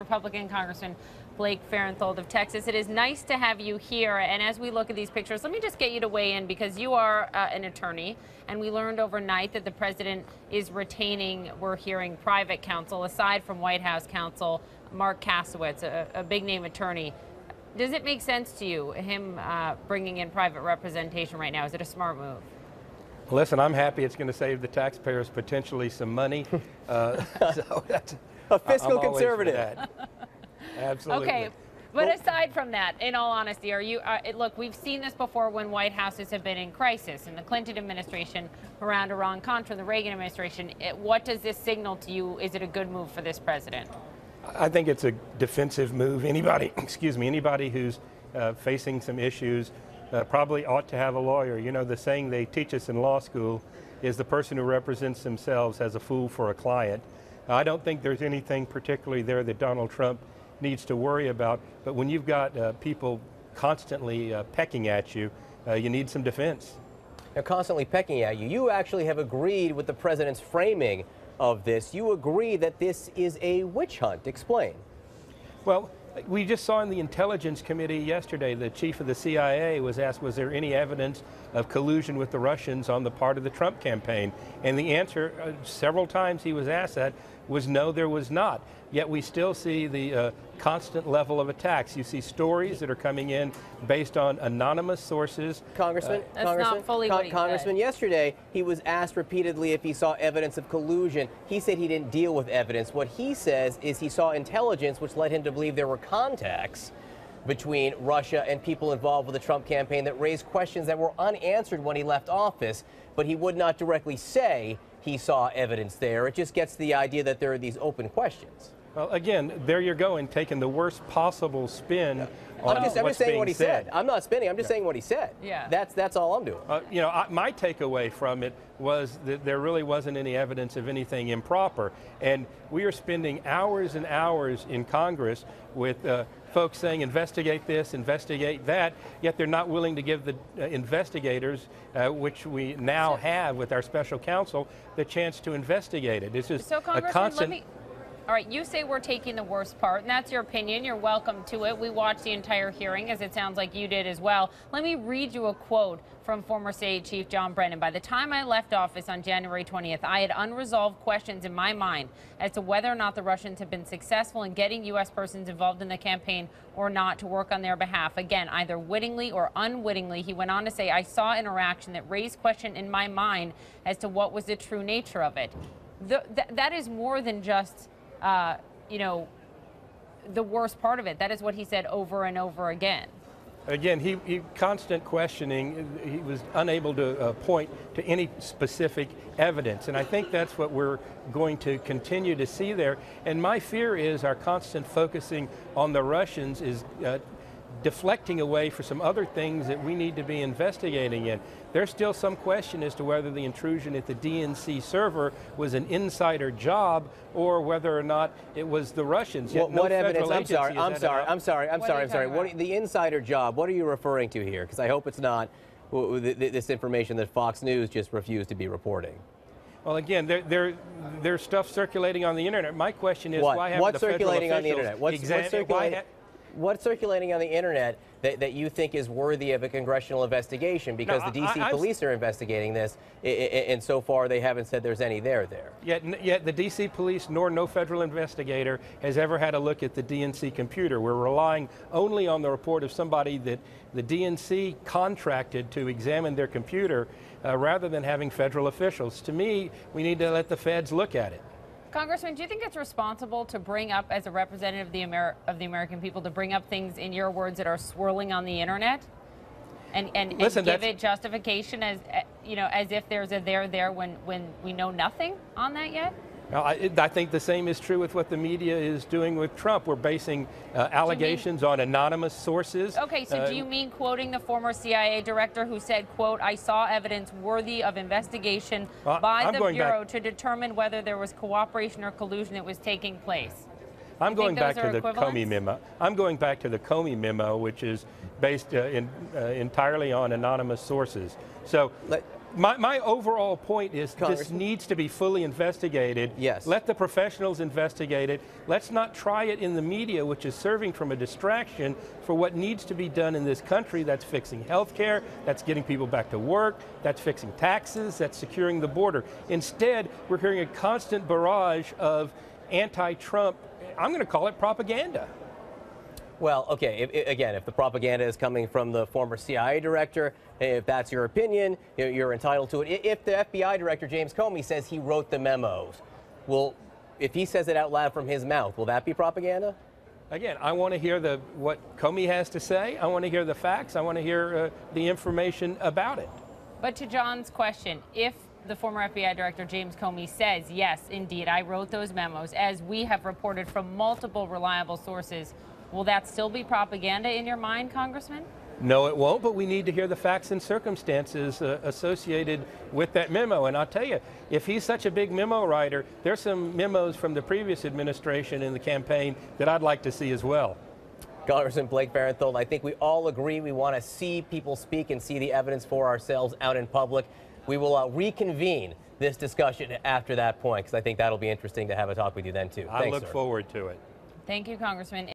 Republican Congressman Blake Farenthold of Texas. It is nice to have you here. And as we look at these pictures, let me just get you to weigh in, because you are an attorney, and we learned overnight that the president is retaining, we're hearing, private counsel, aside from White House counsel Mark Kasowitz, a big-name attorney. Does it make sense to you, him bringing in private representation right now? Is it a smart move? Listen, I'm happy. It's going to save the taxpayers potentially some money. So that's a fiscal conservative. Absolutely. Okay, but aside from that, in all honesty, are you? Look, we've seen this before when White Houses have been in crisis, in the Clinton administration around Iran-Contra, the Reagan administration. What does this signal to you? Is it a good move for this president? I think it's a defensive move. Anybody, anybody who's facing some issues probably ought to have a lawyer. You know, the saying they teach us in law school is the person who represents themselves as a fool for a client. I don't think there's anything particularly there that Donald Trump needs to worry about, but when you've got people constantly pecking at you, you need some defense. Now, constantly pecking at you, you actually have agreed with the president's framing of this. You agree that this is a witch hunt. Explain. Well, we just saw in the Intelligence Committee yesterday, the chief of the CIA was asked, was there any evidence of collusion with the Russians on the part of the Trump campaign? And the answer, several times he was asked that, was no, there was not. Yet we still see the constant level of attacks. You see stories that are coming in based on anonymous sources. Congressman, yesterday he was asked repeatedly if he saw evidence of collusion. He said he didn't deal with evidence. What he says is he saw intelligence which led him to believe there were contacts between Russia and people involved with the Trump campaign that raised questions that were unanswered when he left office, but he would not directly say he saw evidence there. It just gets the idea that there are these open questions. Well, again, there you're going, taking the worst possible spin on I'm just saying what he said. I'm not spinning. I'm just saying what he said. Yeah. That's all I'm doing. You know, my takeaway from it was that there really wasn't any evidence of anything improper. And we are spending hours and hours in Congress with folks saying investigate this, investigate that, yet they're not willing to give the investigators, which we now have with our special counsel, the chance to investigate it. It's just so, a constant... All right, you say we're taking the worst part, and that's your opinion. You're welcome to it. We watched the entire hearing, as it sounds like you did as well. Let me read you a quote from former State Chief John Brennan. By the time I left office on January 20th, I had unresolved questions in my mind as to whether or not the Russians have been successful in getting U.S. persons involved in the campaign or not to work on their behalf. Again, either wittingly or unwittingly, he went on to say, I saw interaction that raised question in my mind as to what was the true nature of it. That is more than just... you know, the worst part of it. That is what he said over and over again. Again, he constant questioning. He was unable to point to any specific evidence, and I think that's what we're going to continue to see there. And my fear is our constant focusing on the Russians is deflecting away for some other things that we need to be investigating in. There's still some question as to whether the intrusion at the DNC server was an insider job or whether or not it was the Russians. Yet what evidence? I'm sorry. The insider job, what are you referring to here? Because I hope it's not this information that Fox News just refused to be reporting. Well, again, there's stuff circulating on the internet. My question is, why haven't what's the federal circulating on the internet? What's circulating on the internet that you think is worthy of a congressional investigation? Because the D.C. police are investigating this, and so far they haven't said there's any there. Yet the D.C. police nor no federal investigator has ever had a look at the DNC computer. We're relying only on the report of somebody that the DNC contracted to examine their computer rather than having federal officials. To me, we need to let the feds look at it. Congressman, do you think it's responsible to bring up, as a representative of the American people, to bring up things, in your words, that are swirling on the internet, and give it justification as as if there's a there when we know nothing on that yet? I think the same is true with what the media is doing with Trump. We're basing allegations on anonymous sources. Okay, so do you mean quoting the former CIA director who said, quote, I saw evidence worthy of investigation by the Bureau to determine whether there was cooperation or collusion that was taking place? I'm going back to the Comey memo. I'm going back to the Comey memo, which is based entirely on anonymous sources. So My overall point is this Congressman? needs to be fully investigated. Yes. Let the professionals investigate it. Let's not try it in the media, which is serving from a distraction for what needs to be done in this country. That's fixing health care, that's getting people back to work, that's fixing taxes, that's securing the border. Instead, we're hearing a constant barrage of anti-Trump, I'm going to call it propaganda. Well, okay, again, if the propaganda is coming from the former CIA director, if that's your opinion, you're entitled to it. If the FBI director, James Comey, says he wrote the memos, well, if he says it out loud from his mouth, will that be propaganda? Again, I want to hear what Comey has to say. I want to hear the facts. I want to hear the information about it. But to John's question, if the former FBI director, James Comey, says, yes, indeed, I wrote those memos, as we have reported from multiple reliable sources, will that still be propaganda in your mind, Congressman? No, it won't, but we need to hear the facts and circumstances associated with that memo. And I'll tell you, if he's such a big memo writer, there's some memos from the previous administration in the campaign that I'd like to see as well. Congressman Blake Farenthold, I think we all agree we want to see people speak and see the evidence for ourselves out in public. We will reconvene this discussion after that point, because I think that'll be interesting to have a talk with you then, too. I Thanks, look sir. forward to it. Thank you, Congressman.